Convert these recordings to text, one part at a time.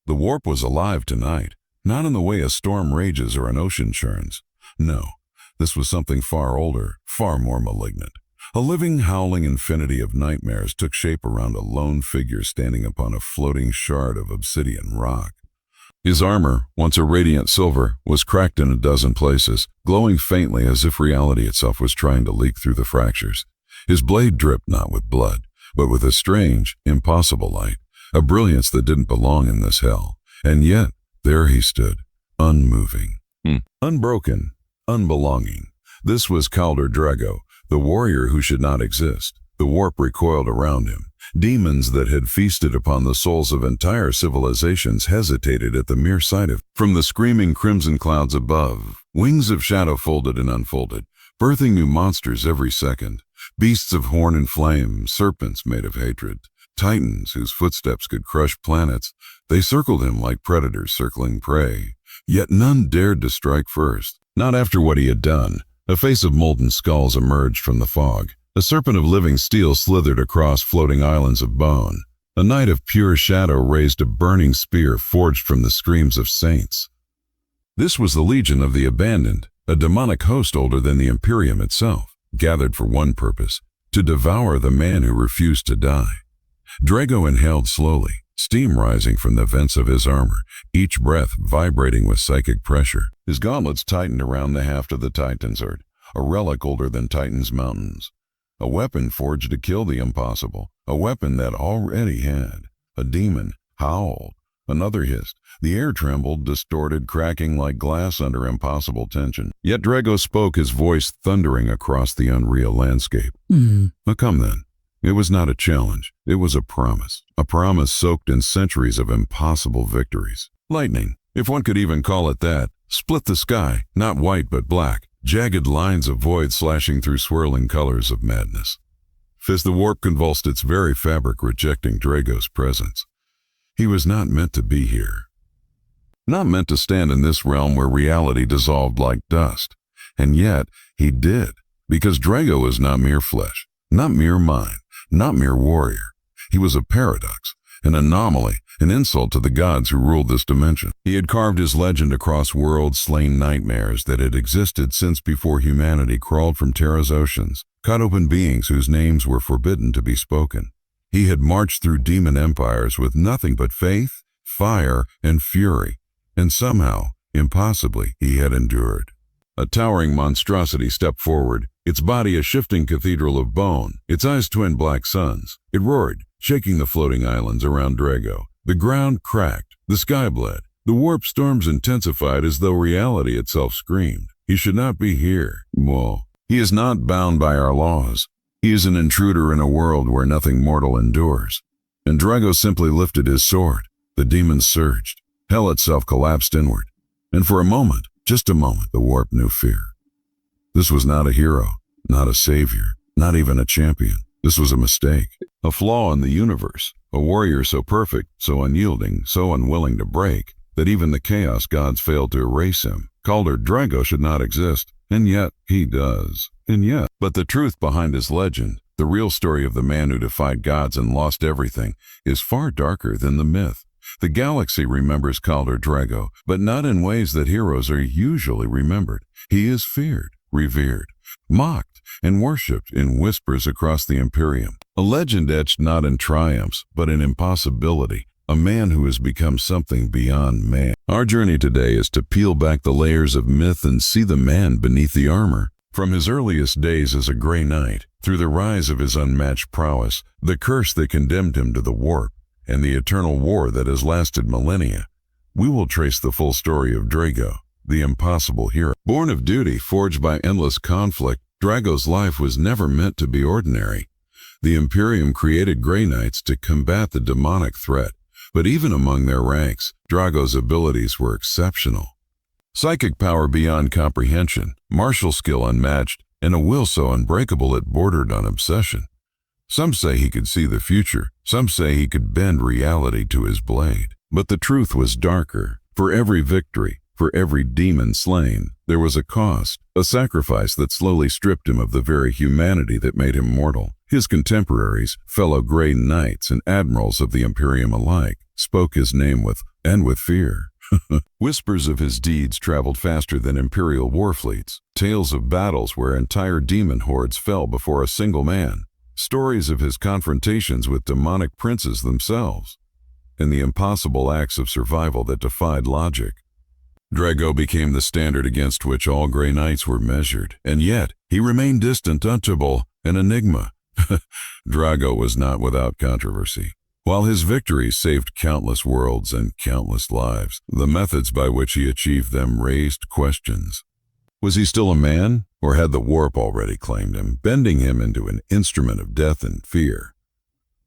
The warp was alive tonight, not in the way a storm rages or an ocean churns. No, this was something far older, far more malignant. A living, howling infinity of nightmares took shape around a lone figure standing upon a floating shard of obsidian rock. His armor, once a radiant silver, was cracked in a dozen places, glowing faintly as if reality itself was trying to leak through the fractures. His blade dripped not with blood, but with a strange, impossible light, a brilliance that didn't belong in this hell. And yet, there he stood, unmoving, unbroken, unbelonging. This was Kaldur Drago, the warrior who should not exist. The warp recoiled around him. Demons that had feasted upon the souls of entire civilizations hesitated at the mere sight of him. From the screaming crimson clouds above, wings of shadow folded and unfolded, birthing new monsters every second. Beasts of horn and flame, serpents made of hatred, titans whose footsteps could crush planets. They circled him like predators circling prey. Yet none dared to strike first. Not after what he had done. A face of molten skulls emerged from the fog. A serpent of living steel slithered across floating islands of bone. A knight of pure shadow raised a burning spear forged from the screams of saints. This was the Legion of the Abandoned, a demonic host older than the Imperium itself, gathered for one purpose, to devour the man who refused to die. Drago inhaled slowly, steam rising from the vents of his armor, each breath vibrating with psychic pressure. His gauntlets tightened around the haft of the Titan's sword, a relic older than Titan's mountains. A weapon forged to kill the impossible, a weapon that already had. A demon howled, another hissed. The air trembled, distorted, cracking like glass under impossible tension. Yet Drago spoke, his voice thundering across the unreal landscape. Come then. It was not a challenge, it was a promise soaked in centuries of impossible victories. Lightning, if one could even call it that, split the sky, not white but black, jagged lines of void slashing through swirling colors of madness. As the warp convulsed its very fabric, rejecting Drago's presence. He was not meant to be here. Not meant to stand in this realm where reality dissolved like dust. And yet, he did, because Drago was not mere flesh, not mere mind, not mere warrior. He was a paradox, an anomaly, an insult to the gods who ruled this dimension. He had carved his legend across world-slain nightmares that had existed since before humanity crawled from Terra's oceans, cut open beings whose names were forbidden to be spoken. He had marched through demon empires with nothing but faith, fire, and fury, and somehow, impossibly, he had endured. A towering monstrosity stepped forward, its body a shifting cathedral of bone, its eyes twin black suns. It roared, shaking the floating islands around Drago. The ground cracked, the sky bled. The warp storms intensified as though reality itself screamed. He should not be here. Well, he is not bound by our laws. He is an intruder in a world where nothing mortal endures. And Drago simply lifted his sword. The demons surged. Hell itself collapsed inward. And for a moment, just a moment, the warp knew fear. This was not a hero, not a savior, not even a champion. This was a mistake, a flaw in the universe, a warrior so perfect, so unyielding, so unwilling to break, that even the chaos gods failed to erase him. Kaldur Drago should not exist, and yet he does. But the truth behind his legend, the real story of the man who defied gods and lost everything, is far darker than the myth. The galaxy remembers Kaldur Drago, but not in ways that heroes are usually remembered. He is feared, revered, mocked, and worshipped in whispers across the Imperium. A legend etched not in triumphs, but in impossibility. A man who has become something beyond man. Our journey today is to peel back the layers of myth and see the man beneath the armor. From his earliest days as a gray knight, through the rise of his unmatched prowess, the curse that condemned him to the warp, and the eternal war that has lasted millennia, we will trace the full story of Drago, the impossible hero. Born of duty, forged by endless conflict, Drago's life was never meant to be ordinary. The Imperium created Grey Knights to combat the demonic threat, but even among their ranks, Drago's abilities were exceptional. Psychic power beyond comprehension, martial skill unmatched, and a will so unbreakable it bordered on obsession. Some say he could see the future, some say he could bend reality to his blade. But the truth was darker. For every victory, for every demon slain, there was a cost, a sacrifice that slowly stripped him of the very humanity that made him mortal. His contemporaries, fellow Grey Knights and admirals of the Imperium alike, spoke his name with fear. Whispers of his deeds traveled faster than Imperial war fleets, tales of battles where entire demon hordes fell before a single man, stories of his confrontations with demonic princes themselves, and the impossible acts of survival that defied logic. Drago became the standard against which all Grey Knights were measured, and yet he remained distant, untouchable, an enigma. Drago was not without controversy. While his victories saved countless worlds and countless lives, the methods by which he achieved them raised questions. Was he still a man, or had the warp already claimed him, bending him into an instrument of death and fear?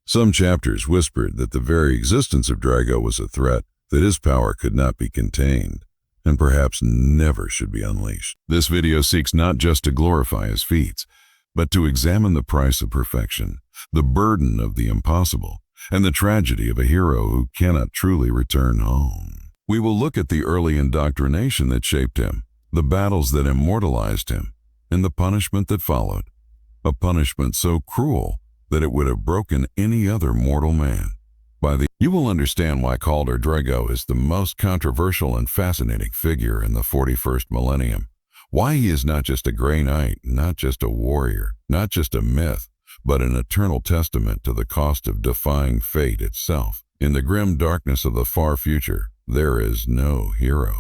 Some chapters whispered that the very existence of Drago was a threat, that his power could not be contained, and perhaps never should be unleashed. This video seeks not just to glorify his feats, but to examine the price of perfection, the burden of the impossible, and the tragedy of a hero who cannot truly return home. We will look at the early indoctrination that shaped him, the battles that immortalized him, and the punishment that followed. A punishment so cruel that it would have broken any other mortal man. You will understand why Khaldor Drago is the most controversial and fascinating figure in the 41st millennium. Why he is not just a Grey Knight, not just a warrior, not just a myth, but an eternal testament to the cost of defying fate itself. In the grim darkness of the far future, there is no hero.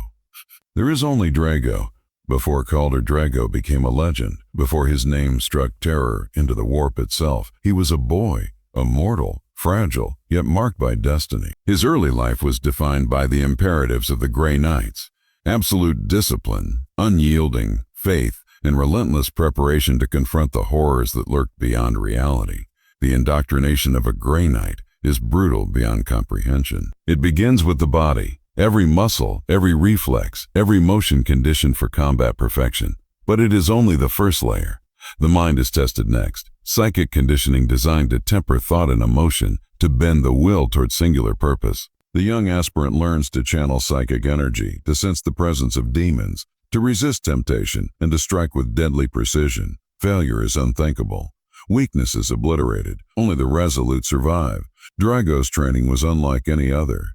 There is only Drago. Before Khaldor Drago became a legend, before his name struck terror into the warp itself, he was a boy, a mortal, fragile, yet marked by destiny. His early life was defined by the imperatives of the Grey Knights: absolute discipline, unyielding faith, and relentless preparation to confront the horrors that lurked beyond reality. The indoctrination of a Grey Knight is brutal beyond comprehension. It begins with the body, every muscle, every reflex, every motion conditioned for combat perfection. But it is only the first layer. The mind is tested next. Psychic conditioning designed to temper thought and emotion, to bend the will toward singular purpose. The young aspirant learns to channel psychic energy, to sense the presence of demons, to resist temptation, and to strike with deadly precision. Failure is unthinkable. Weakness is obliterated. Only the resolute survive. Drago's training was unlike any other.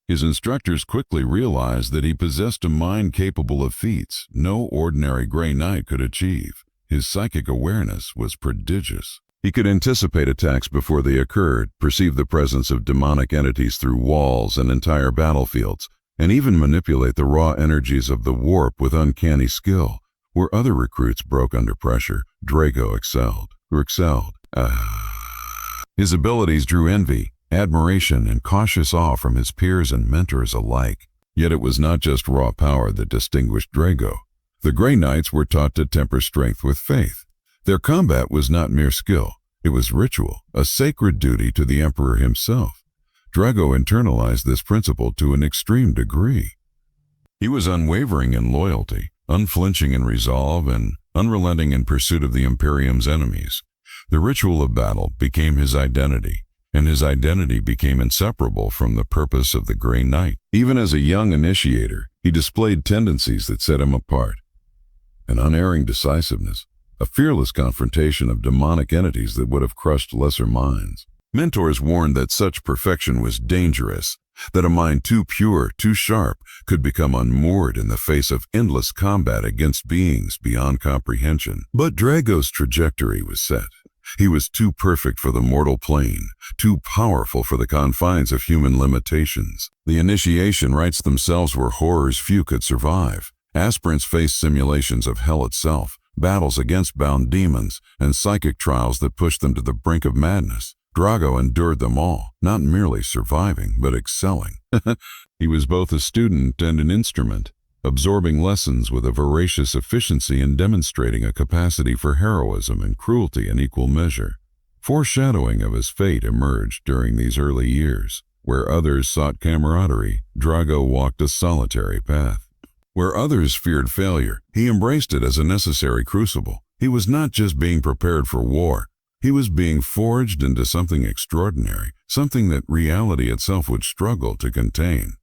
His instructors quickly realized that he possessed a mind capable of feats no ordinary Grey Knight could achieve. His psychic awareness was prodigious. He could anticipate attacks before they occurred, perceive the presence of demonic entities through walls and entire battlefields, and even manipulate the raw energies of the warp with uncanny skill. Where other recruits broke under pressure, Drago excelled. His abilities drew envy, admiration, and cautious awe from his peers and mentors alike. Yet it was not just raw power that distinguished Drago. The Grey Knights were taught to temper strength with faith. Their combat was not mere skill. It was ritual, a sacred duty to the Emperor himself. Drago internalized this principle to an extreme degree. He was unwavering in loyalty, unflinching in resolve, and unrelenting in pursuit of the Imperium's enemies. The ritual of battle became his identity, and his identity became inseparable from the purpose of the Grey Knight. Even as a young initiator, he displayed tendencies that set him apart: an unerring decisiveness, a fearless confrontation of demonic entities that would have crushed lesser minds. Mentors warned that such perfection was dangerous, that a mind too pure, too sharp, could become unmoored in the face of endless combat against beings beyond comprehension. But Drago's trajectory was set. He was too perfect for the mortal plane, too powerful for the confines of human limitations. The initiation rites themselves were horrors few could survive. Aspirants faced simulations of hell itself, battles against bound demons, and psychic trials that pushed them to the brink of madness. Drago endured them all, not merely surviving, but excelling. He was both a student and an instrument, absorbing lessons with a voracious efficiency and demonstrating a capacity for heroism and cruelty in equal measure. Foreshadowing of his fate emerged during these early years. Where others sought camaraderie, Drago walked a solitary path. Where others feared failure, he embraced it as a necessary crucible. He was not just being prepared for war. He was being forged into something extraordinary, something that reality itself would struggle to contain.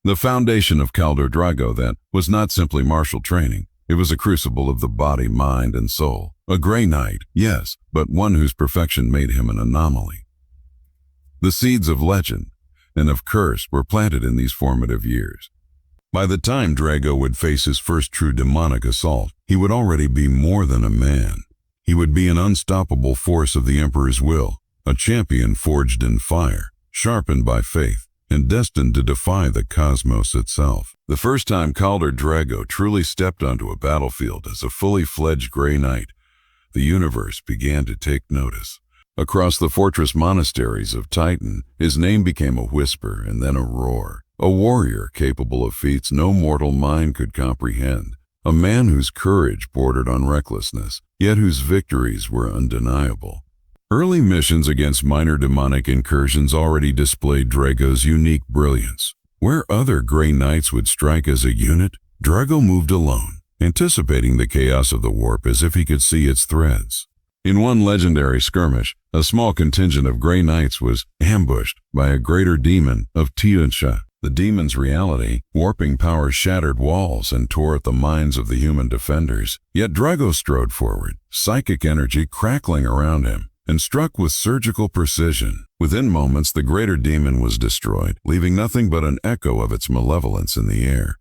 The foundation of Khaldor Drago, then, was not simply martial training. It was a crucible of the body, mind, and soul. A Grey Knight, yes, but one whose perfection made him an anomaly. The seeds of legend. and of curse were planted in these formative years. By the time Drago would face his first true demonic assault, he would already be more than a man. He would be an unstoppable force of the Emperor's will, a champion forged in fire, sharpened by faith, and destined to defy the cosmos itself. The first time Kaldr Drago truly stepped onto a battlefield as a fully fledged Grey Knight, the universe began to take notice. Across the fortress monasteries of Titan, his name became a whisper and then a roar. A warrior capable of feats no mortal mind could comprehend. A man whose courage bordered on recklessness, yet whose victories were undeniable. Early missions against minor demonic incursions already displayed Drago's unique brilliance. Where other Grey Knights would strike as a unit, Drago moved alone, anticipating the chaos of the warp as if he could see its threads. In one legendary skirmish, a small contingent of Grey Knights was ambushed by a greater demon of Tiansha. The demon's reality, warping power shattered walls and tore at the minds of the human defenders. Yet Drago strode forward, psychic energy crackling around him, and struck with surgical precision. Within moments, the greater demon was destroyed, leaving nothing but an echo of its malevolence in the air.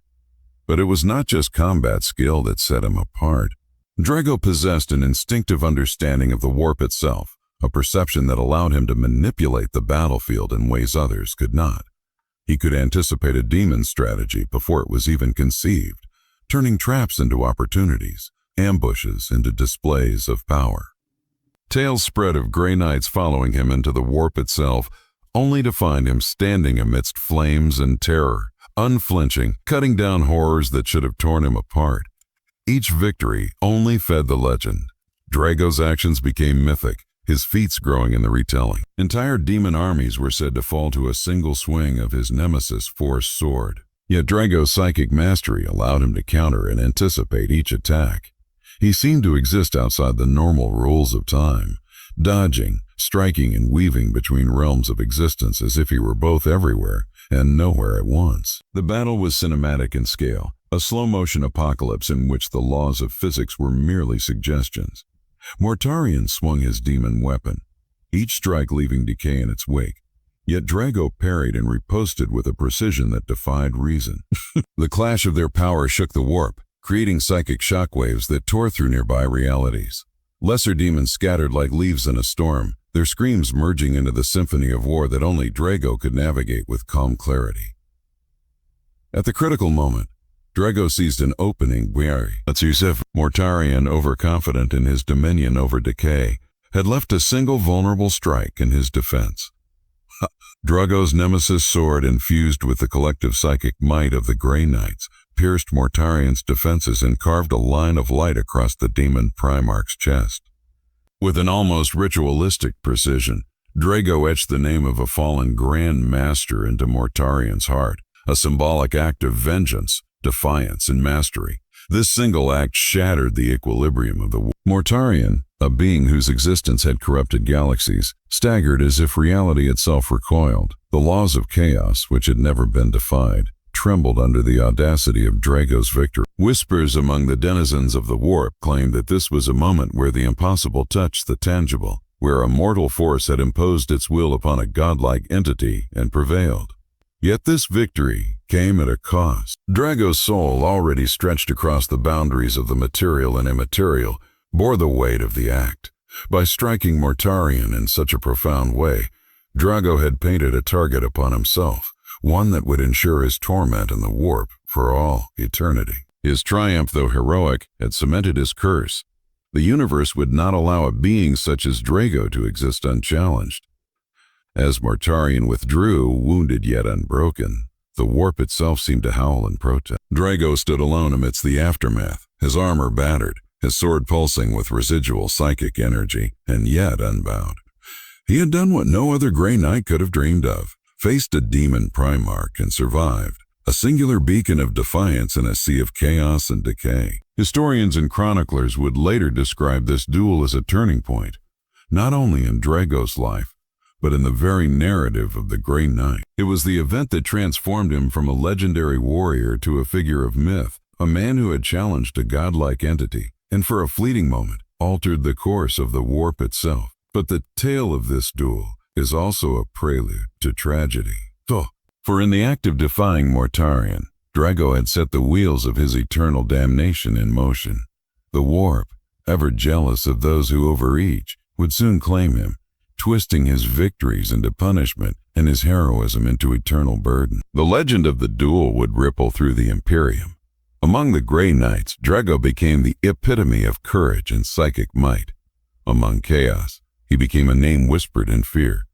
But it was not just combat skill that set him apart. Drago possessed an instinctive understanding of the warp itself, a perception that allowed him to manipulate the battlefield in ways others could not. He could anticipate a demon's strategy before it was even conceived, turning traps into opportunities, ambushes into displays of power. Tales spread of Grey Knights following him into the warp itself, only to find him standing amidst flames and terror, unflinching, cutting down horrors that should have torn him apart. Each victory only fed the legend. Drago's actions became mythic, his feats growing in the retelling. Entire demon armies were said to fall to a single swing of his nemesis Force sword. Yet Drago's psychic mastery allowed him to counter and anticipate each attack. He seemed to exist outside the normal rules of time, dodging, striking, and weaving between realms of existence as if he were both everywhere and nowhere at once. The battle was cinematic in scale, a slow-motion apocalypse in which the laws of physics were merely suggestions. Mortarion swung his demon weapon, each strike leaving decay in its wake. Yet Drago parried and riposted with a precision that defied reason. The clash of their power shook the warp, creating psychic shockwaves that tore through nearby realities. Lesser demons scattered like leaves in a storm, their screams merging into the symphony of war that only Drago could navigate with calm clarity. At the critical moment, Drago seized an opening where Yusuf, Mortarion, overconfident in his dominion over decay, had left a single vulnerable strike in his defense. Drago's nemesis sword, infused with the collective psychic might of the Grey Knights, pierced Mortarion's defenses and carved a line of light across the demon Primarch's chest. With an almost ritualistic precision, Drago etched the name of a fallen Grand Master into Mortarion's heart, a symbolic act of vengeance, defiance, and mastery. This single act shattered the equilibrium of the war. Mortarion, a being whose existence had corrupted galaxies, staggered as if reality itself recoiled. The laws of chaos, which had never been defied, trembled under the audacity of Drago's victory. Whispers among the denizens of the warp claimed that this was a moment where the impossible touched the tangible, where a mortal force had imposed its will upon a godlike entity and prevailed. Yet this victory came at a cost. Drago's soul, already stretched across the boundaries of the material and immaterial, bore the weight of the act. By striking Mortarion in such a profound way, Drago had painted a target upon himself, one that would ensure his torment in the warp for all eternity. His triumph, though heroic, had cemented his curse. The universe would not allow a being such as Drago to exist unchallenged. As Mortarion withdrew, wounded yet unbroken, the warp itself seemed to howl in protest. Drago stood alone amidst the aftermath, his armor battered, his sword pulsing with residual psychic energy, and yet unbound. He had done what no other Grey Knight could have dreamed of, faced a demon Primarch and survived, a singular beacon of defiance in a sea of chaos and decay. Historians and chroniclers would later describe this duel as a turning point, not only in Drago's life, but in the very narrative of the Grey Knight. It was the event that transformed him from a legendary warrior to a figure of myth, a man who had challenged a godlike entity, and for a fleeting moment altered the course of the warp itself. But the tale of this duel is also a prelude to tragedy. For in the act of defying Mortarion, Drago had set the wheels of his eternal damnation in motion. The warp, ever jealous of those who overreach, would soon claim him, twisting his victories into punishment and his heroism into eternal burden. The legend of the duel would ripple through the Imperium. Among the Grey Knights, Drago became the epitome of courage and psychic might. Among Chaos, he became a name whispered in fear,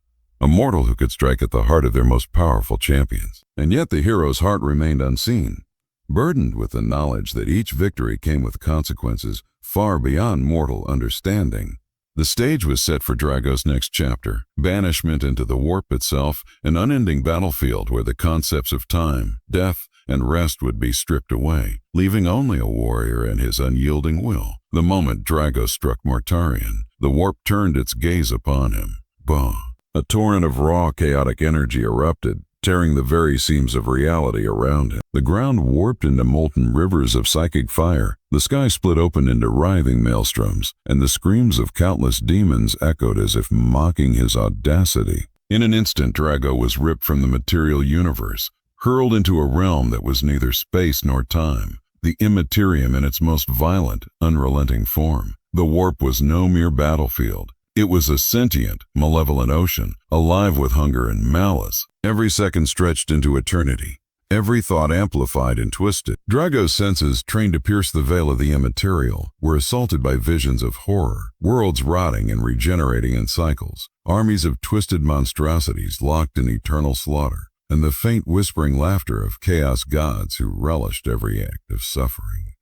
a mortal who could strike at the heart of their most powerful champions. And yet the hero's heart remained unseen, burdened with the knowledge that each victory came with consequences far beyond mortal understanding. The stage was set for Drago's next chapter, banishment into the warp itself, an unending battlefield where the concepts of time, death, and rest would be stripped away, leaving only a warrior and his unyielding will. The moment Drago struck Mortarion, the warp turned its gaze upon him. Bah! A torrent of raw, chaotic energy erupted, tearing the very seams of reality around him. The ground warped into molten rivers of psychic fire, the sky split open into writhing maelstroms, and the screams of countless demons echoed as if mocking his audacity. In an instant, Drago was ripped from the material universe, hurled into a realm that was neither space nor time, the Imperium in its most violent, unrelenting form. The warp was no mere battlefield. It was a sentient, malevolent ocean, alive with hunger and malice. Every second stretched into eternity, every thought amplified and twisted. Drago's senses, trained to pierce the veil of the immaterial, were assaulted by visions of horror, worlds rotting and regenerating in cycles, armies of twisted monstrosities locked in eternal slaughter, and the faint whispering laughter of chaos gods who relished every act of suffering.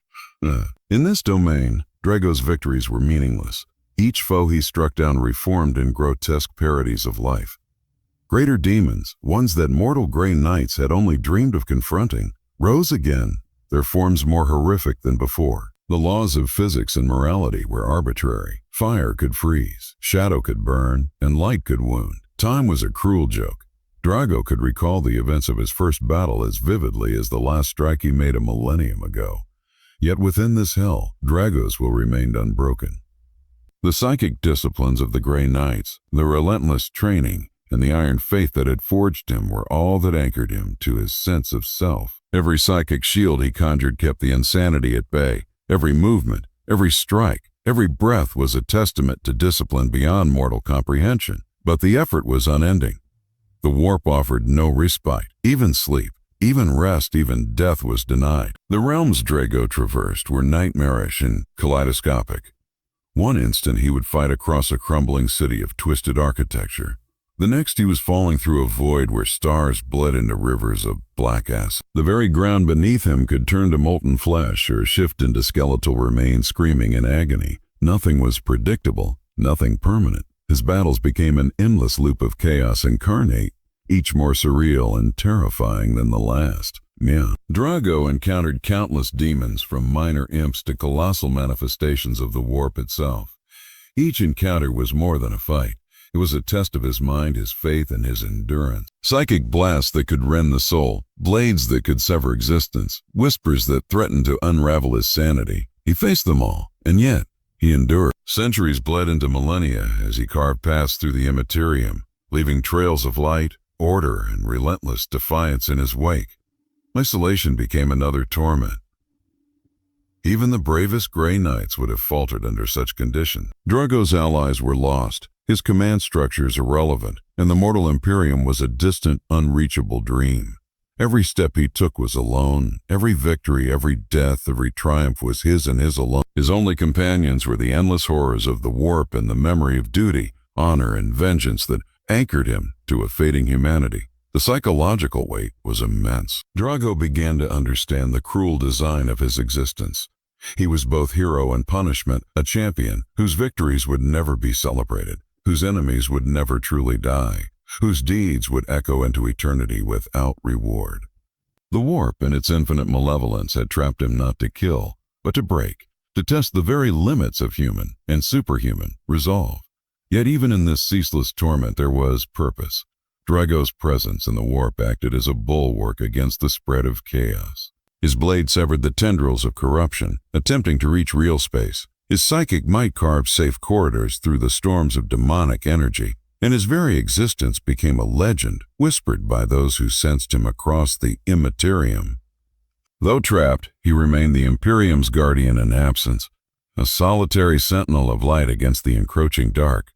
In this domain, Drago's victories were meaningless. Each foe he struck down reformed in grotesque parodies of life. Greater demons, ones that mortal Grey Knights had only dreamed of confronting, rose again, their forms more horrific than before. The laws of physics and morality were arbitrary. Fire could freeze, shadow could burn, and light could wound. Time was a cruel joke. Drago could recall the events of his first battle as vividly as the last strike he made a millennium ago. Yet within this hell, Drago's will remained unbroken. The psychic disciplines of the Grey Knights, the relentless training, and the iron faith that had forged him were all that anchored him to his sense of self. Every psychic shield he conjured kept the insanity at bay. Every movement, every strike, every breath was a testament to discipline beyond mortal comprehension. But the effort was unending. The warp offered no respite. Even sleep, even rest, even death was denied. The realms Drago traversed were nightmarish and kaleidoscopic. One instant he would fight across a crumbling city of twisted architecture. The next he was falling through a void where stars bled into rivers of black acid. The very ground beneath him could turn to molten flesh or shift into skeletal remains screaming in agony. Nothing was predictable, nothing permanent. His battles became an endless loop of chaos incarnate, each more surreal and terrifying than the last. Drago encountered countless demons, from minor imps to colossal manifestations of the warp itself. Each encounter was more than a fight. It was a test of his mind, his faith, and his endurance. Psychic blasts that could rend the soul, blades that could sever existence, whispers that threatened to unravel his sanity. He faced them all, and yet he endured. Centuries bled into millennia as he carved paths through the Imperium, leaving trails of light, order, and relentless defiance in his wake. Isolation became another torment. Even the bravest Grey Knights would have faltered under such conditions. Drago's allies were lost, his command structures irrelevant, and the mortal Imperium was a distant, unreachable dream. Every step he took was alone. Every victory, every death, every triumph was his and his alone. His only companions were the endless horrors of the warp and the memory of duty, honor, and vengeance that anchored him to a fading humanity. The psychological weight was immense. Drago began to understand the cruel design of his existence. He was both hero and punishment, a champion whose victories would never be celebrated, whose enemies would never truly die, whose deeds would echo into eternity without reward. The warp and its infinite malevolence had trapped him not to kill, but to break, to test the very limits of human and superhuman resolve. Yet even in this ceaseless torment there was purpose. Drago's presence in the warp acted as a bulwark against the spread of chaos. His blade severed the tendrils of corruption, attempting to reach real space. His psychic might carved safe corridors through the storms of demonic energy. and his very existence became a legend whispered by those who sensed him across the Imperium. Though trapped, he remained the Imperium's guardian in absence, a solitary sentinel of light against the encroaching dark.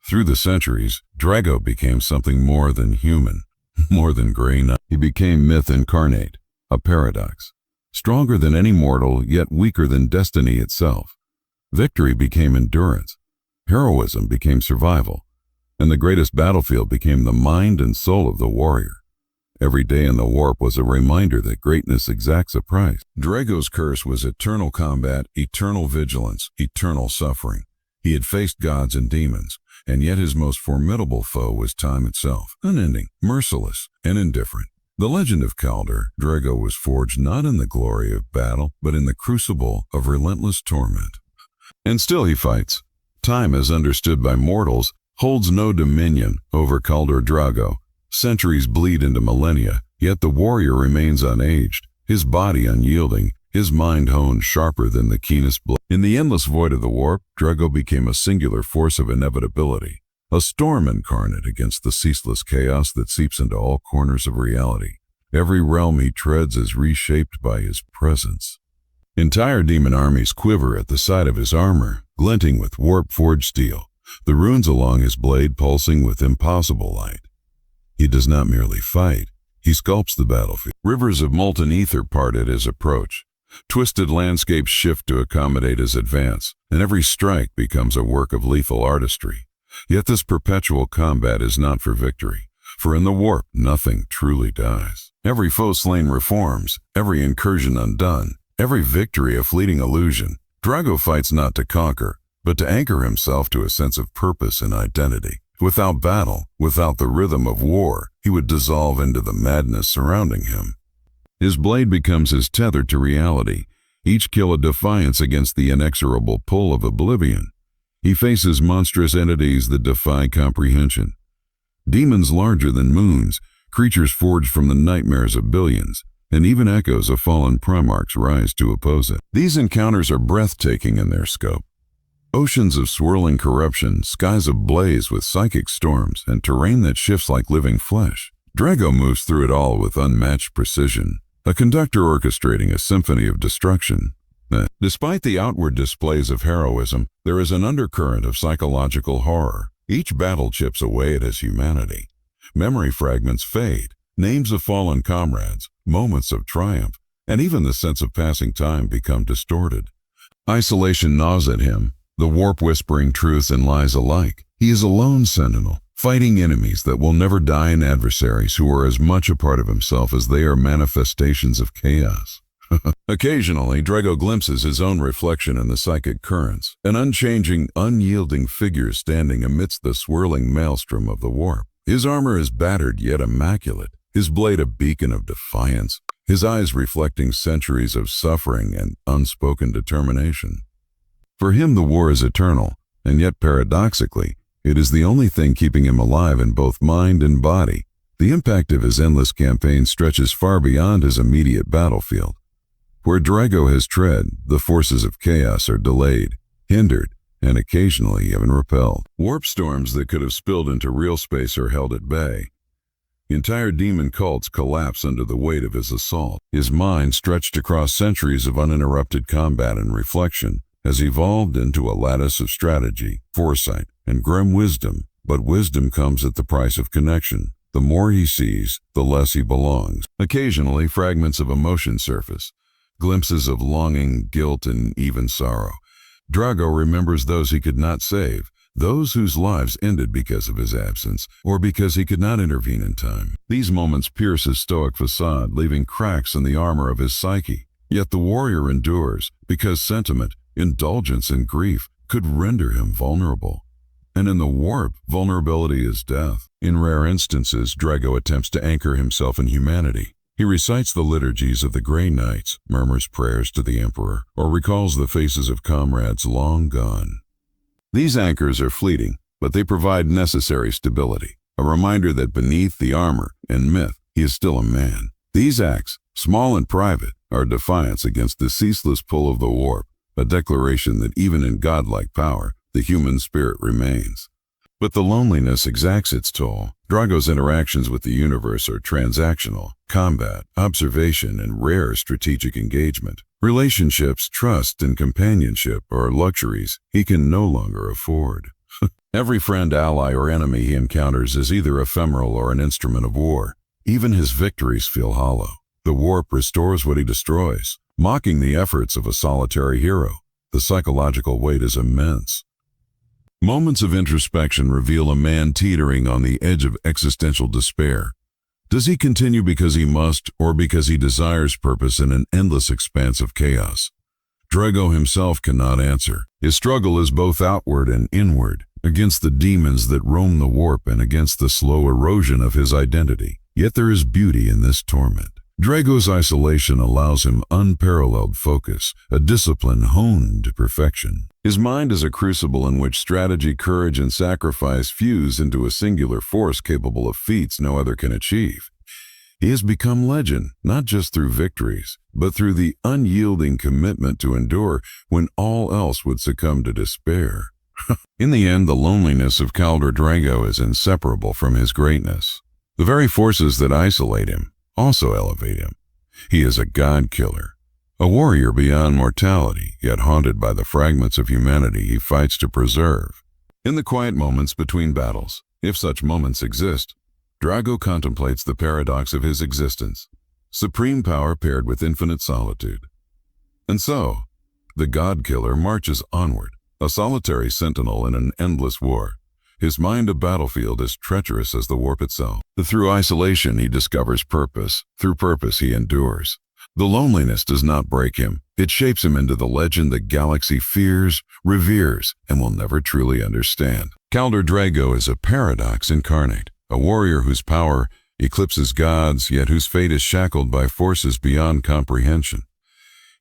Through the centuries, Drago became something more than human, more than gray night. He became myth incarnate, a paradox, stronger than any mortal, yet weaker than destiny itself. Victory became endurance, heroism became survival, and the greatest battlefield became the mind and soul of the warrior. Every day in the warp was a reminder that greatness exacts a price. Drago's curse was eternal combat, eternal vigilance, eternal suffering. He had faced gods and demons, and yet his most formidable foe was time itself, unending, merciless, and indifferent. The legend of Kaldor, Drago was forged not in the glory of battle, but in the crucible of relentless torment. And still he fights. Time, as understood by mortals, holds no dominion over Kaldor Drago. Centuries bleed into millennia, yet the warrior remains unaged, his body unyielding, his mind honed sharper than the keenest blade. In the endless void of the warp, Drago became a singular force of inevitability, a storm incarnate against the ceaseless chaos that seeps into all corners of reality. Every realm he treads is reshaped by his presence. Entire demon armies quiver at the sight of his armor, glinting with warp-forged steel, the runes along his blade pulsing with impossible light. He does not merely fight, he sculpts the battlefield. Rivers of molten ether part at his approach. Twisted landscapes shift to accommodate his advance, and every strike becomes a work of lethal artistry. Yet this perpetual combat is not for victory, for in the warp nothing truly dies. Every foe slain reforms, every incursion undone, every victory a fleeting illusion. Drago fights not to conquer, but to anchor himself to a sense of purpose and identity. Without battle, without the rhythm of war, he would dissolve into the madness surrounding him. His blade becomes his tether to reality, each kill a defiance against the inexorable pull of oblivion. He faces monstrous entities that defy comprehension. Demons larger than moons, creatures forged from the nightmares of billions, and even echoes of fallen Primarchs rise to oppose it. These encounters are breathtaking in their scope. Oceans of swirling corruption, skies ablaze with psychic storms, and terrain that shifts like living flesh. Drago moves through it all with unmatched precision, a conductor orchestrating a symphony of destruction. Despite the outward displays of heroism, there is an undercurrent of psychological horror. Each battle chips away at his humanity. Memory fragments fade, names of fallen comrades, moments of triumph, and even the sense of passing time become distorted. Isolation gnaws at him, the warp whispering truth and lies alike. He is a lone sentinel, fighting enemies that will never die and adversaries who are as much a part of himself as they are manifestations of chaos. Occasionally, Drago glimpses his own reflection in the psychic currents, an unchanging, unyielding figure standing amidst the swirling maelstrom of the warp. His armor is battered yet immaculate, his blade a beacon of defiance, his eyes reflecting centuries of suffering and unspoken determination. For him, the war is eternal, and yet paradoxically, it is the only thing keeping him alive in both mind and body. The impact of his endless campaign stretches far beyond his immediate battlefield. Where Drago has tread, the forces of chaos are delayed, hindered, and occasionally even repelled. Warp storms that could have spilled into real space are held at bay. Entire demon cults collapse under the weight of his assault. His mind, stretched across centuries of uninterrupted combat and reflection, has evolved into a lattice of strategy, foresight, and grim wisdom, but wisdom comes at the price of connection. The more he sees, the less he belongs. Occasionally, fragments of emotion surface, glimpses of longing, guilt, and even sorrow. Drago remembers those he could not save, those whose lives ended because of his absence, or because he could not intervene in time. These moments pierce his stoic facade, leaving cracks in the armor of his psyche. Yet the warrior endures, because sentiment, indulgence, and grief could render him vulnerable. And in the warp, vulnerability is death. In rare instances, Drago attempts to anchor himself in humanity. He recites the liturgies of the Grey Knights, murmurs prayers to the Emperor, or recalls the faces of comrades long gone. These anchors are fleeting, but they provide necessary stability, a reminder that beneath the armor and myth, he is still a man. These acts, small and private, are defiance against the ceaseless pull of the warp, a declaration that even in godlike power, the human spirit remains. But the loneliness exacts its toll. Drago's interactions with the universe are transactional, combat, observation, and rare strategic engagement. Relationships, trust, and companionship are luxuries he can no longer afford. Every friend, ally, or enemy he encounters is either ephemeral or an instrument of war. Even his victories feel hollow. The warp restores what he destroys, mocking the efforts of a solitary hero. The psychological weight is immense. Moments of introspection reveal a man teetering on the edge of existential despair. Does he continue because he must, or because he desires purpose in an endless expanse of chaos? Drago himself cannot answer. His struggle is both outward and inward, against the demons that roam the warp and against the slow erosion of his identity. Yet there is beauty in this torment. Drago's isolation allows him unparalleled focus, a discipline honed to perfection. His mind is a crucible in which strategy, courage, and sacrifice fuse into a singular force capable of feats no other can achieve. He has become legend, not just through victories, but through the unyielding commitment to endure when all else would succumb to despair. In the end, the loneliness of Khaldor Drago is inseparable from his greatness. The very forces that isolate him also elevate him. He is a god-killer, a warrior beyond mortality, yet haunted by the fragments of humanity he fights to preserve. In the quiet moments between battles, if such moments exist, Drago contemplates the paradox of his existence, supreme power paired with infinite solitude. And so, the god-killer marches onward, a solitary sentinel in an endless war. His mind a battlefield as treacherous as the warp itself. Through isolation he discovers purpose. Through purpose he endures. The loneliness does not break him. It shapes him into the legend the galaxy fears, reveres, and will never truly understand. Khaldor Drago is a paradox incarnate, a warrior whose power eclipses gods, yet whose fate is shackled by forces beyond comprehension.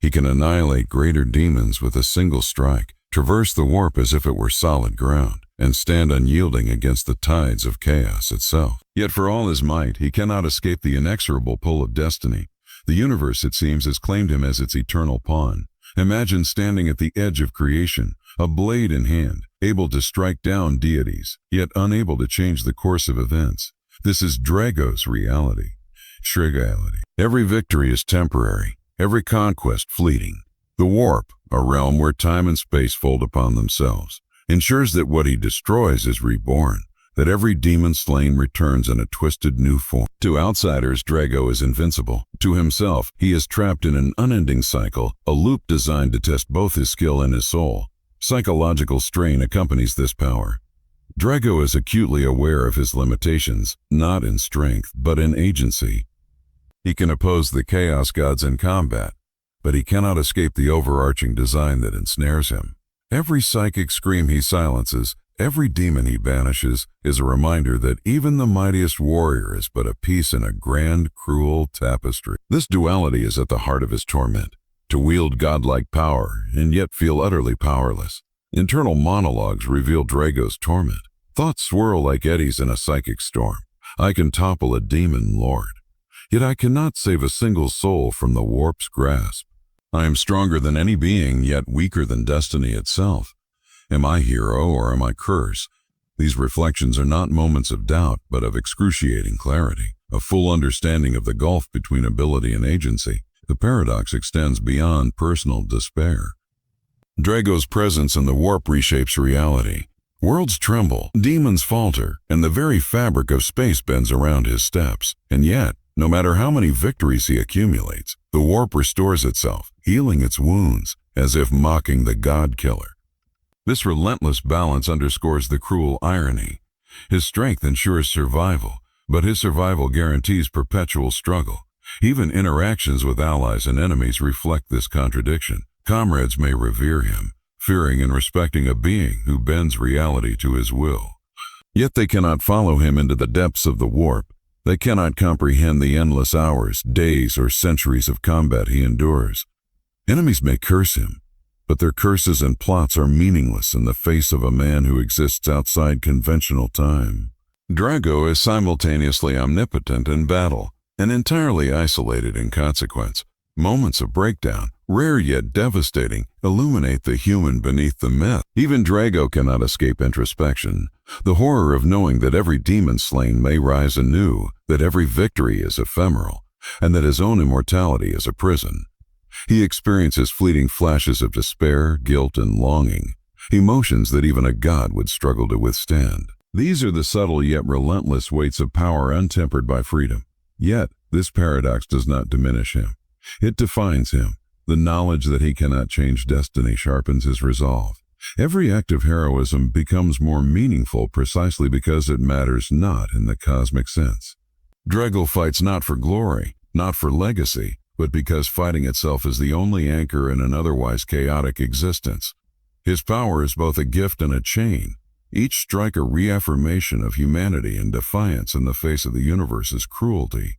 He can annihilate greater demons with a single strike, traverse the warp as if it were solid ground, and stand unyielding against the tides of chaos itself. Yet for all his might, he cannot escape the inexorable pull of destiny. The universe, it seems, has claimed him as its eternal pawn. Imagine standing at the edge of creation, a blade in hand, able to strike down deities, yet unable to change the course of events. This is Drago's reality. Shrigality. Every victory is temporary, every conquest fleeting. The warp, a realm where time and space fold upon themselves, ensures that what he destroys is reborn, that every demon slain returns in a twisted new form. To outsiders, Drago is invincible. To himself, he is trapped in an unending cycle, a loop designed to test both his skill and his soul. Psychological strain accompanies this power. Drago is acutely aware of his limitations, not in strength, but in agency. He can oppose the chaos gods in combat, but he cannot escape the overarching design that ensnares him. Every psychic scream he silences, every demon he banishes, is a reminder that even the mightiest warrior is but a piece in a grand, cruel tapestry. This duality is at the heart of his torment, to wield godlike power and yet feel utterly powerless. Internal monologues reveal Drago's torment. Thoughts swirl like eddies in a psychic storm. I can topple a demon lord, yet I cannot save a single soul from the warp's grasp. I am stronger than any being, yet weaker than destiny itself. Am I hero or am I curse? These reflections are not moments of doubt, but of excruciating clarity, a full understanding of the gulf between ability and agency. The paradox extends beyond personal despair. Drago's presence in the warp reshapes reality. Worlds tremble, demons falter, and the very fabric of space bends around his steps. And yet, no matter how many victories he accumulates, the warp restores itself, healing its wounds, as if mocking the god-killer. This relentless balance underscores the cruel irony. His strength ensures survival, but his survival guarantees perpetual struggle. Even interactions with allies and enemies reflect this contradiction. Comrades may revere him, fearing and respecting a being who bends reality to his will. Yet they cannot follow him into the depths of the warp. They cannot comprehend the endless hours, days, or centuries of combat he endures. Enemies may curse him, but their curses and plots are meaningless in the face of a man who exists outside conventional time. Drago is simultaneously omnipotent in battle and entirely isolated in consequence. Moments of breakdown, rare yet devastating, illuminate the human beneath the myth. Even Drago cannot escape introspection, the horror of knowing that every demon slain may rise anew, that every victory is ephemeral, and that his own immortality is a prison. He experiences fleeting flashes of despair, guilt, and longing, emotions that even a god would struggle to withstand. These are the subtle yet relentless weights of power untempered by freedom. Yet, this paradox does not diminish him. It defines him. The knowledge that he cannot change destiny sharpens his resolve. Every act of heroism becomes more meaningful precisely because it matters not in the cosmic sense. Drago fights not for glory, not for legacy, but because fighting itself is the only anchor in an otherwise chaotic existence. His power is both a gift and a chain, each strike a reaffirmation of humanity and defiance in the face of the universe's cruelty.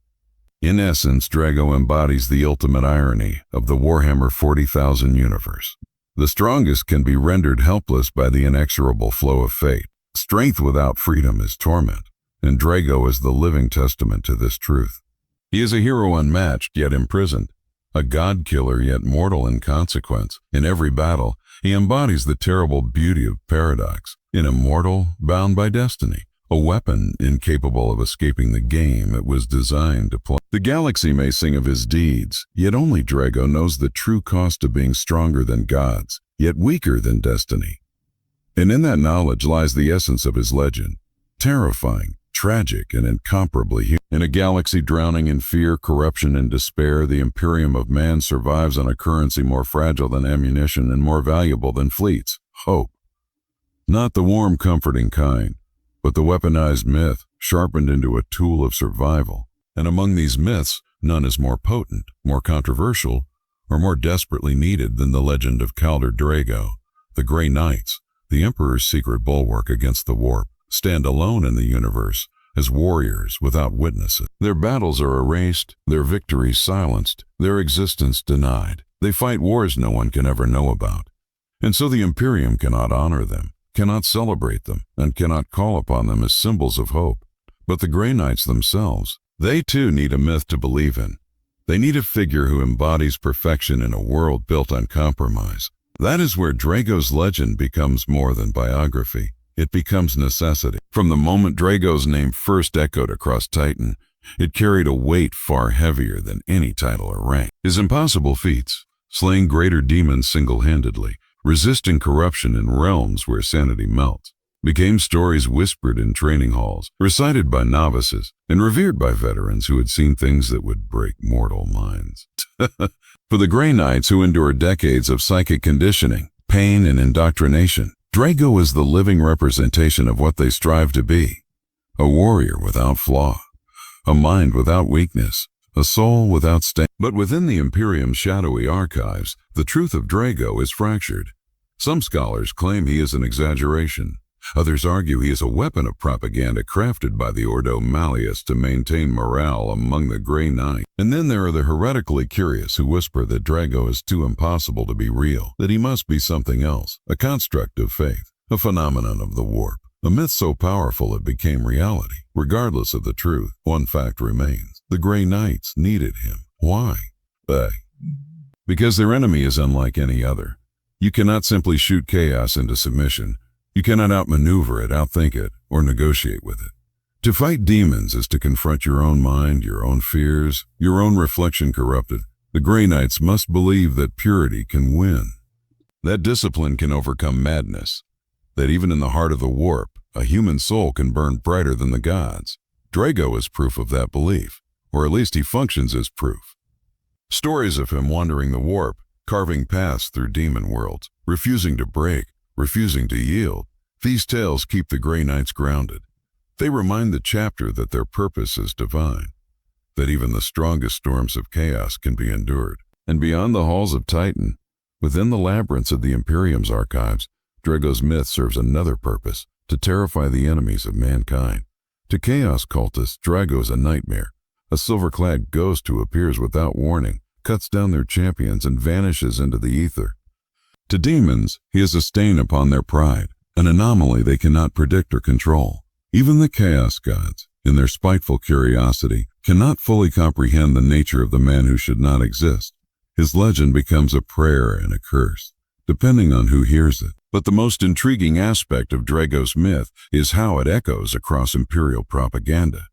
In essence, Drago embodies the ultimate irony of the Warhammer 40,000 universe. The strongest can be rendered helpless by the inexorable flow of fate. Strength without freedom is torment, and Drago is the living testament to this truth. He is a hero unmatched yet imprisoned, a god-killer yet mortal in consequence. In every battle, he embodies the terrible beauty of paradox, an immortal bound by destiny, a weapon incapable of escaping the game it was designed to play. The galaxy may sing of his deeds, yet only Drago knows the true cost of being stronger than gods, yet weaker than destiny. And in that knowledge lies the essence of his legend, terrifying, tragic, and incomparably human. In a galaxy drowning in fear, corruption, and despair, the Imperium of man survives on a currency more fragile than ammunition and more valuable than fleets: hope. Not the warm, comforting kind, but the weaponized myth, sharpened into a tool of survival. And among these myths, none is more potent, more controversial, or more desperately needed than the legend of Khaldor Drago. The Grey Knights, the Emperor's secret bulwark against the warp, stand alone in the universe as warriors without witnesses. Their battles are erased, their victories silenced, their existence denied. They fight wars no one can ever know about. And so the Imperium cannot honor them, cannot celebrate them, and cannot call upon them as symbols of hope. But the Grey Knights themselves, they too need a myth to believe in. They need a figure who embodies perfection in a world built on compromise. That is where Drago's legend becomes more than biography. It becomes necessity. From the moment Drago's name first echoed across Titan, it carried a weight far heavier than any title or rank. His impossible feats, slaying greater demons single-handedly, resisting corruption in realms where sanity melts, became stories whispered in training halls, recited by novices, and revered by veterans who had seen things that would break mortal minds. For the Grey Knights who endured decades of psychic conditioning, pain, and indoctrination, Drago is the living representation of what they strive to be: a warrior without flaw, a mind without weakness, a soul without stain. But within the Imperium's shadowy archives, the truth of Drago is fractured. Some scholars claim he is an exaggeration. Others argue he is a weapon of propaganda crafted by the Ordo Malleus to maintain morale among the Grey Knights. And then there are the heretically curious who whisper that Drago is too impossible to be real, that he must be something else, a construct of faith, a phenomenon of the warp, a myth so powerful it became reality. Regardless of the truth, one fact remains: the Grey Knights needed him. Why? Because their enemy is unlike any other. You cannot simply shoot chaos into submission. You cannot outmaneuver it, outthink it, or negotiate with it. To fight demons is to confront your own mind, your own fears, your own reflection corrupted. The Grey Knights must believe that purity can win, that discipline can overcome madness, that even in the heart of the warp, a human soul can burn brighter than the gods. Drago is proof of that belief, or at least he functions as proof. Stories of him wandering the warp, carving paths through demon worlds, refusing to break, refusing to yield. These tales keep the Grey Knights grounded. They remind the chapter that their purpose is divine, that even the strongest storms of chaos can be endured. And beyond the halls of Titan, within the labyrinths of the Imperium's archives, Drago's myth serves another purpose: to terrify the enemies of mankind. To chaos cultists, Drago is a nightmare, a silver-clad ghost who appears without warning, cuts down their champions, and vanishes into the ether. To demons, he is a stain upon their pride, an anomaly they cannot predict or control. Even the chaos gods, in their spiteful curiosity, cannot fully comprehend the nature of the man who should not exist. His legend becomes a prayer and a curse, depending on who hears it. But the most intriguing aspect of Drago's myth is how it echoes across Imperial propaganda.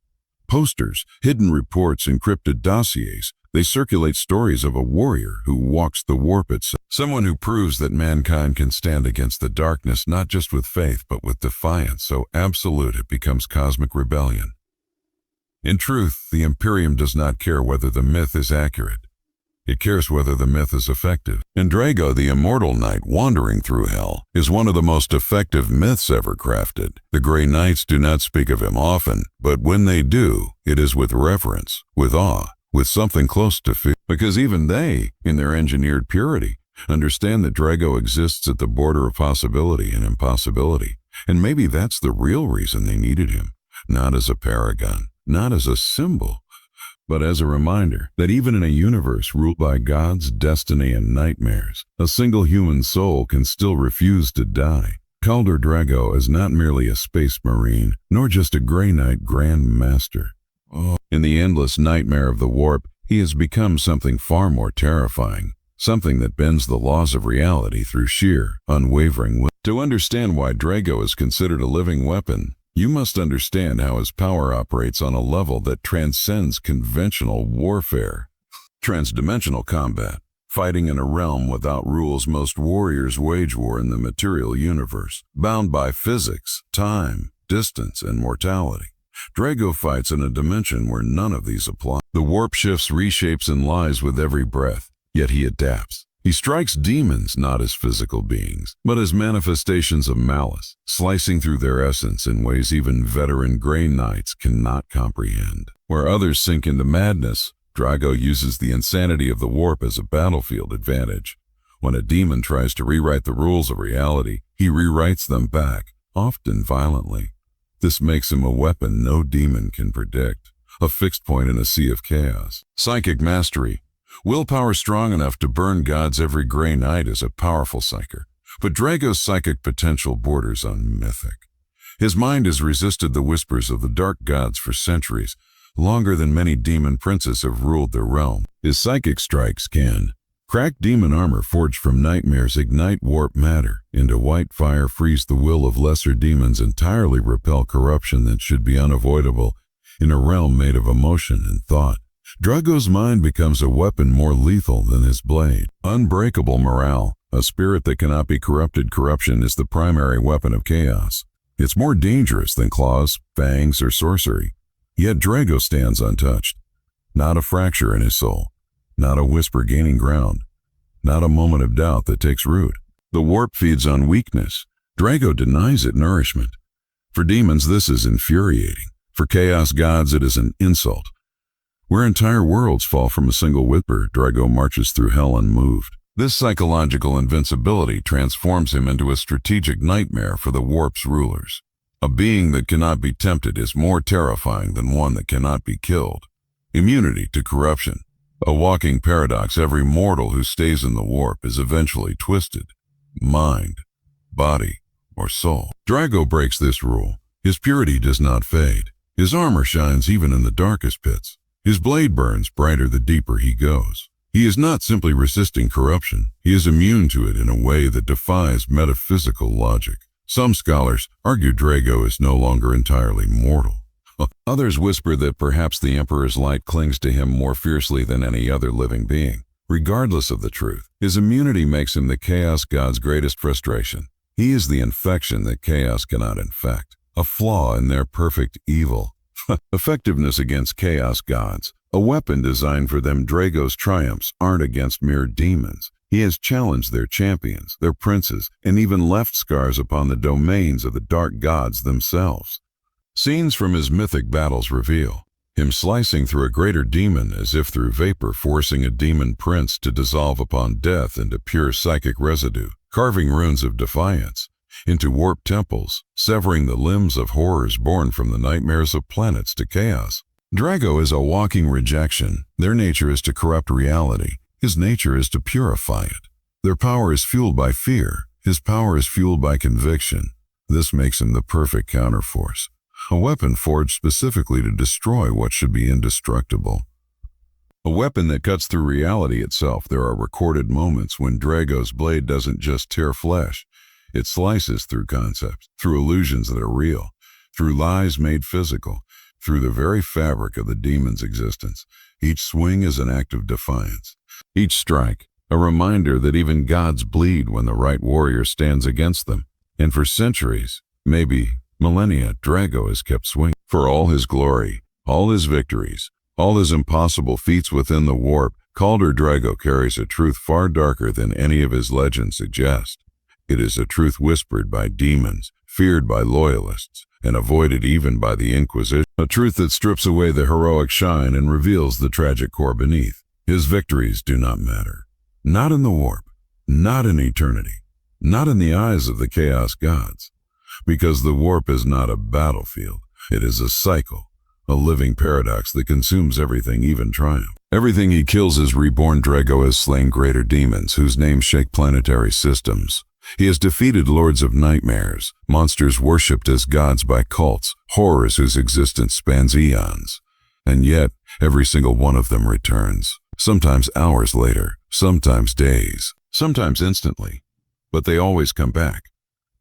Posters, hidden reports, encrypted dossiers, they circulate stories of a warrior who walks the warp itself. Someone who proves that mankind can stand against the darkness not just with faith but with defiance, so absolute it becomes cosmic rebellion. In truth, the Imperium does not care whether the myth is accurate. It cares whether the myth is effective. And Drago, the immortal knight wandering through hell, is one of the most effective myths ever crafted. The Grey Knights do not speak of him often, but when they do, it is with reverence, with awe, with something close to fear. Because even they, in their engineered purity, understand that Drago exists at the border of possibility and impossibility. And maybe that's the real reason they needed him, not as a paragon, not as a symbol, but as a reminder that even in a universe ruled by gods, destiny, and nightmares, a single human soul can still refuse to die. Khaldor Drago is not merely a space marine, nor just a Grey Knight Grand Master. In the endless nightmare of the warp, he has become something far more terrifying, something that bends the laws of reality through sheer, unwavering will. To understand why Drago is considered a living weapon, you must understand how his power operates on a level that transcends conventional warfare. Transdimensional combat, fighting in a realm without rules most warriors wage war in the material universe, bound by physics, time, distance, and mortality. Drago fights in a dimension where none of these apply. The warp shifts, reshapes, and lies with every breath, yet he adapts. He strikes demons not as physical beings, but as manifestations of malice, slicing through their essence in ways even veteran Grey Knights cannot comprehend. Where others sink into madness, Drago uses the insanity of the warp as a battlefield advantage. When a demon tries to rewrite the rules of reality, he rewrites them back, often violently. This makes him a weapon no demon can predict, a fixed point in a sea of chaos. Psychic mastery. Willpower strong enough to burn gods. Every Grey Knight is a powerful psyker, but Drago's psychic potential borders on mythic. His mind has resisted the whispers of the dark gods for centuries, longer than many demon princes have ruled their realm. His psychic strikes can crack demon armor forged from nightmares, ignite warp matter into white fire, freeze the will of lesser demons, entirely repel corruption that should be unavoidable in a realm made of emotion and thought. Drago's mind becomes a weapon more lethal than his blade. Unbreakable morale, a spirit that cannot be corrupted. Corruption is the primary weapon of chaos. It's more dangerous than claws, fangs, or sorcery. Yet Drago stands untouched. Not a fracture in his soul. Not a whisper gaining ground. Not a moment of doubt that takes root. The warp feeds on weakness. Drago denies it nourishment. For demons, this is infuriating. For chaos gods, it is an insult. Where entire worlds fall from a single whisper, Drago marches through hell unmoved. This psychological invincibility transforms him into a strategic nightmare for the warp's rulers. A being that cannot be tempted is more terrifying than one that cannot be killed. Immunity to corruption. A walking paradox. Every mortal who stays in the warp is eventually twisted. Mind, body, or soul. Drago breaks this rule. His purity does not fade. His armor shines even in the darkest pits. His blade burns brighter the deeper he goes. He is not simply resisting corruption. He is immune to it in a way that defies metaphysical logic. Some scholars argue Drago is no longer entirely mortal. Others whisper that perhaps the Emperor's light clings to him more fiercely than any other living being. Regardless of the truth, his immunity makes him the Chaos God's greatest frustration. He is the infection that chaos cannot infect, a flaw in their perfect evil. Effectiveness against chaos gods, a weapon designed for them. Drago's triumphs aren't against mere demons. He has challenged their champions, their princes, and even left scars upon the domains of the dark gods themselves. Scenes from his mythic battles reveal him slicing through a greater demon as if through vapor, forcing a demon prince to dissolve upon death into pure psychic residue, carving runes of defiance into warped temples, severing the limbs of horrors born from the nightmares of planets to chaos. Drago is a walking rejection. Their nature is to corrupt reality. His nature is to purify it. Their power is fueled by fear. His power is fueled by conviction. This makes him the perfect counterforce, a weapon forged specifically to destroy what should be indestructible. A weapon that cuts through reality itself. There are recorded moments when Drago's blade doesn't just tear flesh. It slices through concepts, through illusions that are real, through lies made physical, through the very fabric of the demon's existence. Each swing is an act of defiance. Each strike, a reminder that even gods bleed when the right warrior stands against them. And for centuries, maybe millennia, Drago has kept swinging. For all his glory, all his victories, all his impossible feats within the warp, Kaldor Drago carries a truth far darker than any of his legends suggest. It is a truth whispered by demons, feared by loyalists, and avoided even by the Inquisition. A truth that strips away the heroic shine and reveals the tragic core beneath. His victories do not matter. Not in the warp, not in eternity, not in the eyes of the Chaos Gods. Because the warp is not a battlefield. It is a cycle, a living paradox that consumes everything, even triumph. Everything he kills is reborn. Drago has slain greater demons whose names shake planetary systems. He has defeated lords of nightmares, monsters worshipped as gods by cults, horrors whose existence spans eons. And yet, every single one of them returns. Sometimes hours later, sometimes days, sometimes instantly. But they always come back.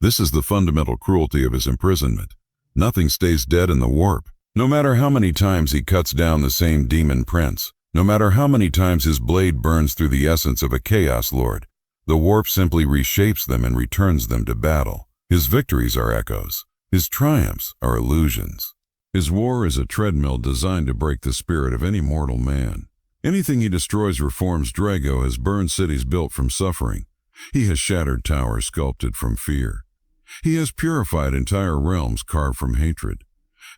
This is the fundamental cruelty of his imprisonment. Nothing stays dead in the warp. No matter how many times he cuts down the same demon prince, no matter how many times his blade burns through the essence of a Chaos Lord, the warp simply reshapes them and returns them to battle. His victories are echoes. His triumphs are illusions. His war is a treadmill designed to break the spirit of any mortal man. Anything he destroys reforms. Drago has burned cities built from suffering. He has shattered towers sculpted from fear. He has purified entire realms carved from hatred.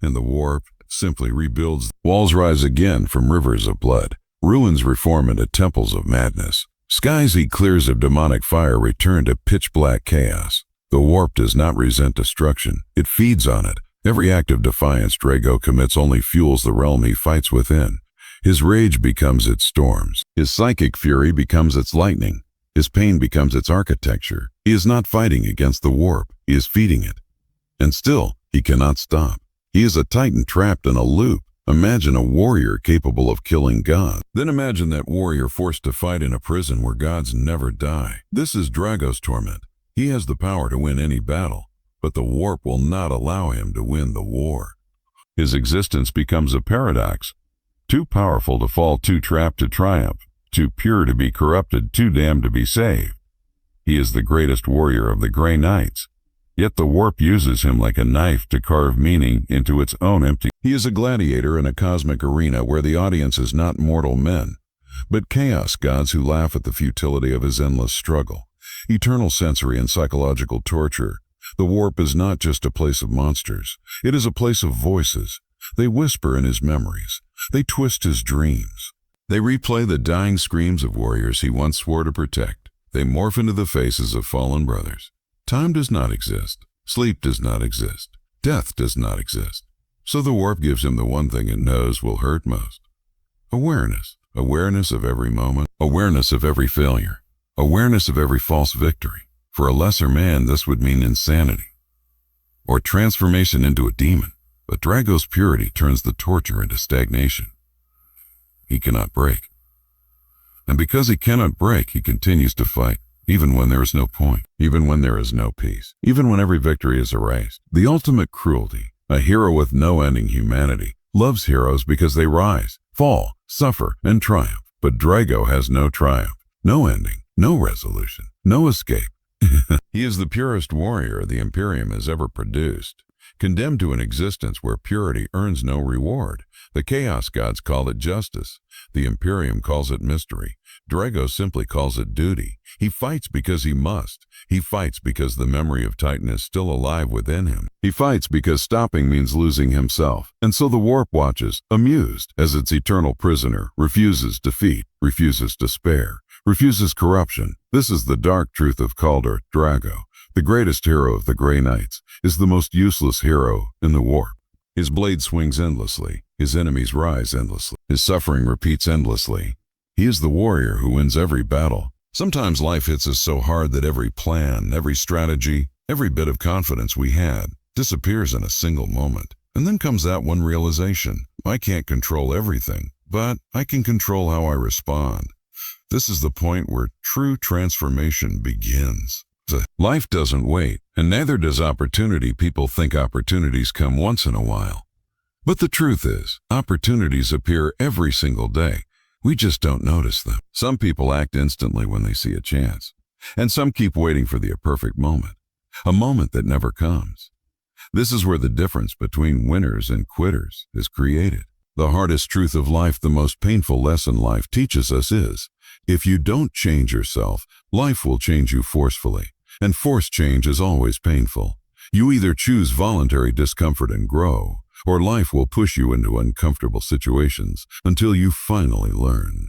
And the warp simply rebuilds. Walls rise again from rivers of blood. Ruins reform into temples of madness. Skies he clears of demonic fire return to pitch-black chaos. The warp does not resent destruction. It feeds on it. Every act of defiance Drago commits only fuels the realm he fights within. His rage becomes its storms. His psychic fury becomes its lightning. His pain becomes its architecture. He is not fighting against the warp. He is feeding it. And still, he cannot stop. He is a titan trapped in a loop. Imagine a warrior capable of killing gods. Then imagine that warrior forced to fight in a prison where gods never die. This is Drago's torment. He has the power to win any battle, but the warp will not allow him to win the war. His existence becomes a paradox. Too powerful to fall, too trapped to triumph, too pure to be corrupted, too damned to be saved. He is the greatest warrior of the Grey Knights. Yet the warp uses him like a knife to carve meaning into its own empty. He is a gladiator in a cosmic arena where the audience is not mortal men, but chaos gods who laugh at the futility of his endless struggle. Eternal sensory and psychological torture. The warp is not just a place of monsters. It is a place of voices. They whisper in his memories. They twist his dreams. They replay the dying screams of warriors he once swore to protect. They morph into the faces of fallen brothers. Time does not exist. Sleep does not exist. Death does not exist. So the warp gives him the one thing it knows will hurt most. Awareness. Awareness of every moment. Awareness of every failure. Awareness of every false victory. For a lesser man, this would mean insanity. Or transformation into a demon. But Drago's purity turns the torture into stagnation. He cannot break. And because he cannot break, he continues to fight. Even when there is no point, even when there is no peace, even when every victory is erased. The ultimate cruelty, a hero with no ending humanity, loves heroes because they rise, fall, suffer, and triumph. But Drago has no triumph, no ending, no resolution, no escape. He is the purest warrior the Imperium has ever produced. Condemned to an existence where purity earns no reward. The Chaos Gods call it justice. The Imperium calls it mystery. Drago simply calls it duty. He fights because he must. He fights because the memory of Titan is still alive within him. He fights because stopping means losing himself. And so the warp watches, amused, as its eternal prisoner, refuses defeat, refuses despair, refuses corruption. This is the dark truth of Kaldor Drago. The greatest hero of the Grey Knights is the most useless hero in the warp. His blade swings endlessly. His enemies rise endlessly. His suffering repeats endlessly. He is the warrior who wins every battle. Sometimes life hits us so hard that every plan, every strategy, every bit of confidence we had disappears in a single moment. And then comes that one realization: I can't control everything, but I can control how I respond. This is the point where true transformation begins. Life doesn't wait, and neither does opportunity. People think opportunities come once in a while. But the truth is, opportunities appear every single day. We just don't notice them. Some people act instantly when they see a chance, and some keep waiting for the perfect moment, a moment that never comes. This is where the difference between winners and quitters is created. The hardest truth of life, the most painful lesson life teaches us is, if you don't change yourself, life will change you forcefully, and forced change is always painful. You either choose voluntary discomfort and grow, or life will push you into uncomfortable situations until you finally learn.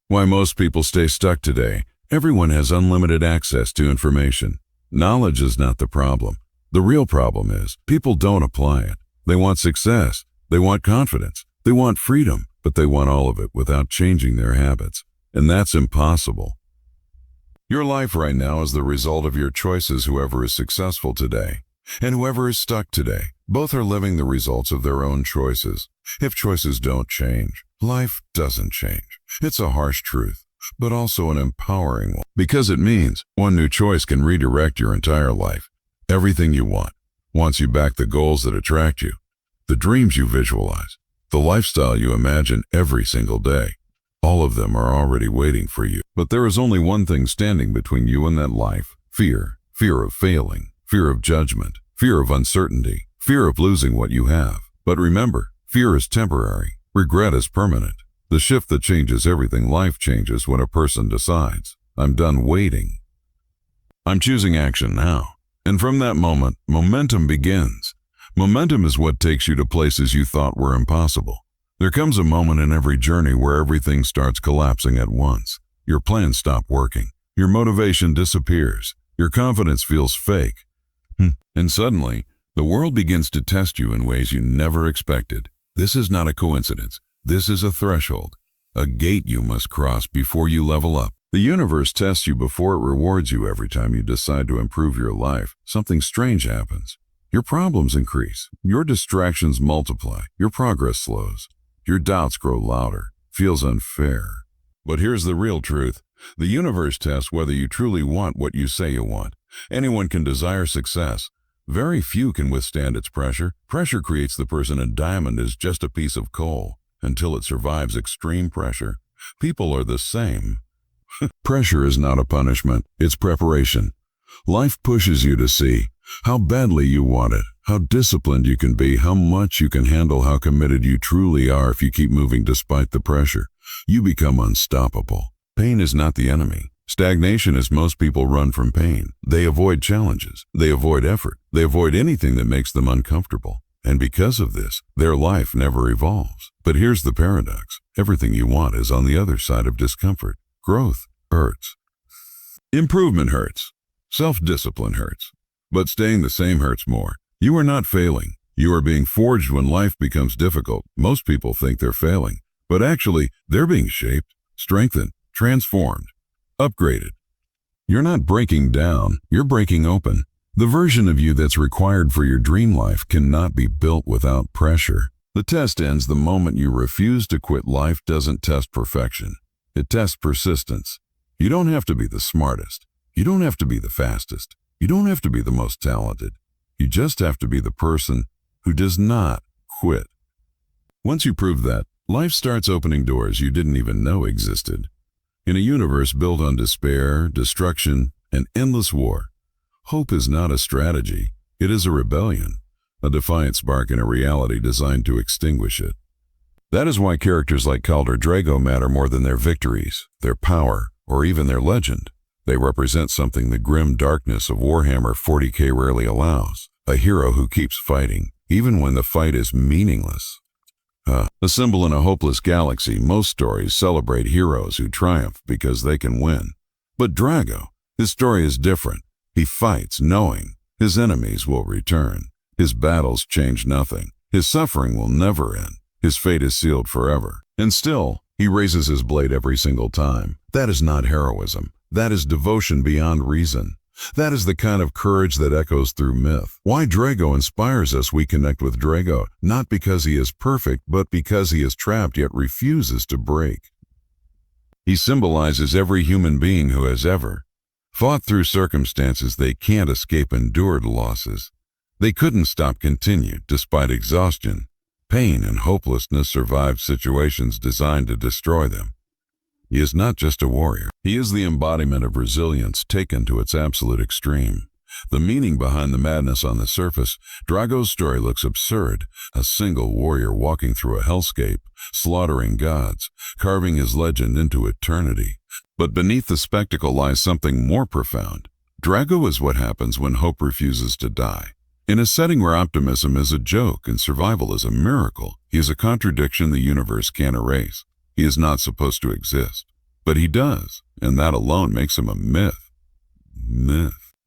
Why most people stay stuck today? Everyone has unlimited access to information. Knowledge is not the problem. The real problem is, people don't apply it. They want success, they want confidence, they want freedom, but they want all of it without changing their habits. And that's impossible. Your life right now is the result of your choices. Whoever is successful today and whoever is stuck today, both are living the results of their own choices. If choices don't change, life doesn't change. It's a harsh truth, but also an empowering one, because it means one new choice can redirect your entire life. Everything you want, once you back the goals that attract you, the dreams you visualize, the lifestyle you imagine every single day. All of them are already waiting for you. But there is only one thing standing between you and that life: fear. Fear of failing, fear of judgment, fear of uncertainty, fear of losing what you have. But remember, fear is temporary. Regret is permanent. The shift that changes everything. Life changes when a person decides, I'm done waiting. I'm choosing action now. And from that moment, momentum begins. Momentum is what takes you to places you thought were impossible. There comes a moment in every journey where everything starts collapsing at once. Your plans stop working. Your motivation disappears. Your confidence feels fake. And suddenly, the world begins to test you in ways you never expected. This is not a coincidence. This is a threshold, a gate you must cross before you level up. The universe tests you before it rewards you. Every time you decide to improve your life, something strange happens. Your problems increase. Your distractions multiply. Your progress slows. Your doubts grow louder. Feels unfair. But here's the real truth. The universe tests whether you truly want what you say you want. Anyone can desire success. Very few can withstand its pressure. Pressure creates the person. A diamond is just a piece of coal until it survives extreme pressure. People are the same. Pressure is not a punishment. It's preparation. Life pushes you to see how badly you want it, how disciplined you can be, how much you can handle, how committed you truly are. If you keep moving despite the pressure, you become unstoppable. Pain is not the enemy. Stagnation is most people run from pain. They avoid challenges. They avoid effort. They avoid anything that makes them uncomfortable. And because of this, their life never evolves. But here's the paradox. Everything you want is on the other side of discomfort. Growth hurts. Improvement hurts. Self-discipline hurts. But staying the same hurts more. You are not failing. You are being forged. When life becomes difficult, most people think they're failing. But actually, they're being shaped, strengthened, transformed, upgraded. You're not breaking down. You're breaking open. The version of you that's required for your dream life cannot be built without pressure. The test ends the moment you refuse to quit. Life doesn't test perfection. It tests persistence. You don't have to be the smartest. You don't have to be the fastest. You don't have to be the most talented. You just have to be the person who does not quit. Once you prove that, life starts opening doors you didn't even know existed. In a universe built on despair, destruction, and endless war, hope is not a strategy. It is a rebellion, a defiant spark in a reality designed to extinguish it. That is why characters like Khaldor Drago matter more than their victories, their power, or even their legend. They represent something the grim darkness of Warhammer 40K rarely allows. A hero who keeps fighting, even when the fight is meaningless. A symbol in a hopeless galaxy. Most stories celebrate heroes who triumph because they can win. But Drago, his story is different. He fights knowing his enemies will return. His battles change nothing. His suffering will never end. His fate is sealed forever. And still, he raises his blade every single time. That is not heroism. That is devotion beyond reason. That is the kind of courage that echoes through myth. Why Drago inspires us. We connect with Drago, not because he is perfect, but because he is trapped yet refuses to break. He symbolizes every human being who has ever fought through circumstances they can't escape, endured losses they couldn't stop, continued despite exhaustion, pain, and hopelessness, survived situations designed to destroy them. He is not just a warrior. He is the embodiment of resilience taken to its absolute extreme. The meaning behind the madness on the surface, Drago's story looks absurd. A single warrior walking through a hellscape, slaughtering gods, carving his legend into eternity. But beneath the spectacle lies something more profound. Drago is what happens when hope refuses to die. In a setting where optimism is a joke and survival is a miracle, he is a contradiction the universe can't erase. He is not supposed to exist, but he does, and that alone makes him a myth.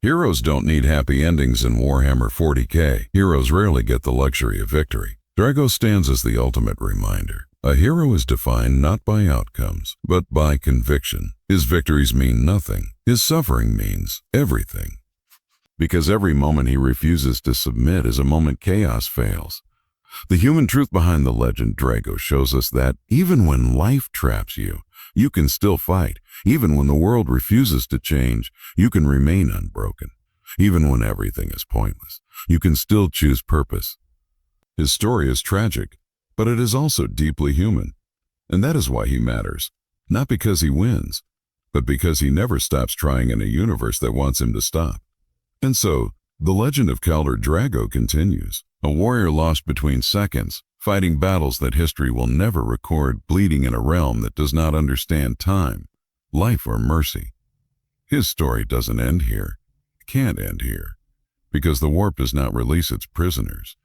Heroes don't need happy endings in Warhammer 40K. Heroes rarely get the luxury of victory. Drago stands as the ultimate reminder. A hero is defined not by outcomes, but by conviction. His victories mean nothing. His suffering means everything. Because every moment he refuses to submit is a moment chaos fails. The human truth behind the legend Drago shows us that even when life traps you, you can still fight. Even when the world refuses to change, you can remain unbroken. Even when everything is pointless, you can still choose purpose. His story is tragic, but it is also deeply human. And that is why he matters. Not because he wins, but because he never stops trying in a universe that wants him to stop. And so, the legend of Kaldor Drago continues. A warrior lost between seconds, fighting battles that history will never record, bleeding in a realm that does not understand time, life, or mercy. His story doesn't end here, can't end here, because the warp does not release its prisoners,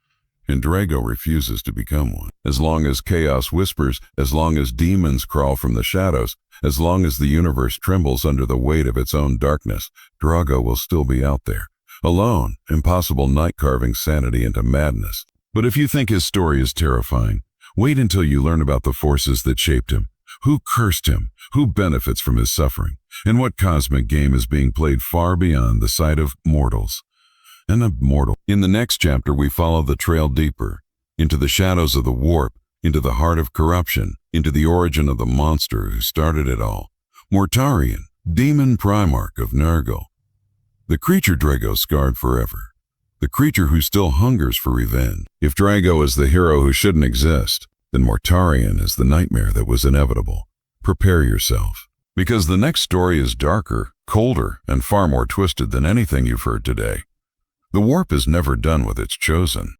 and Drago refuses to become one. As long as chaos whispers, as long as demons crawl from the shadows, as long as the universe trembles under the weight of its own darkness, Drago will still be out there. Alone, impossible night carving sanity into madness. But if you think his story is terrifying, wait until you learn about the forces that shaped him, who cursed him, who benefits from his suffering, and what cosmic game is being played far beyond the sight of mortals. An immortal. In the next chapter, we follow the trail deeper, into the shadows of the warp, into the heart of corruption, into the origin of the monster who started it all. Mortarion, demon Primarch of Nurgle. The creature Drago scarred forever. The creature who still hungers for revenge. If Drago is the hero who shouldn't exist, then Mortarion is the nightmare that was inevitable. Prepare yourself. Because the next story is darker, colder, and far more twisted than anything you've heard today. The warp is never done with its chosen.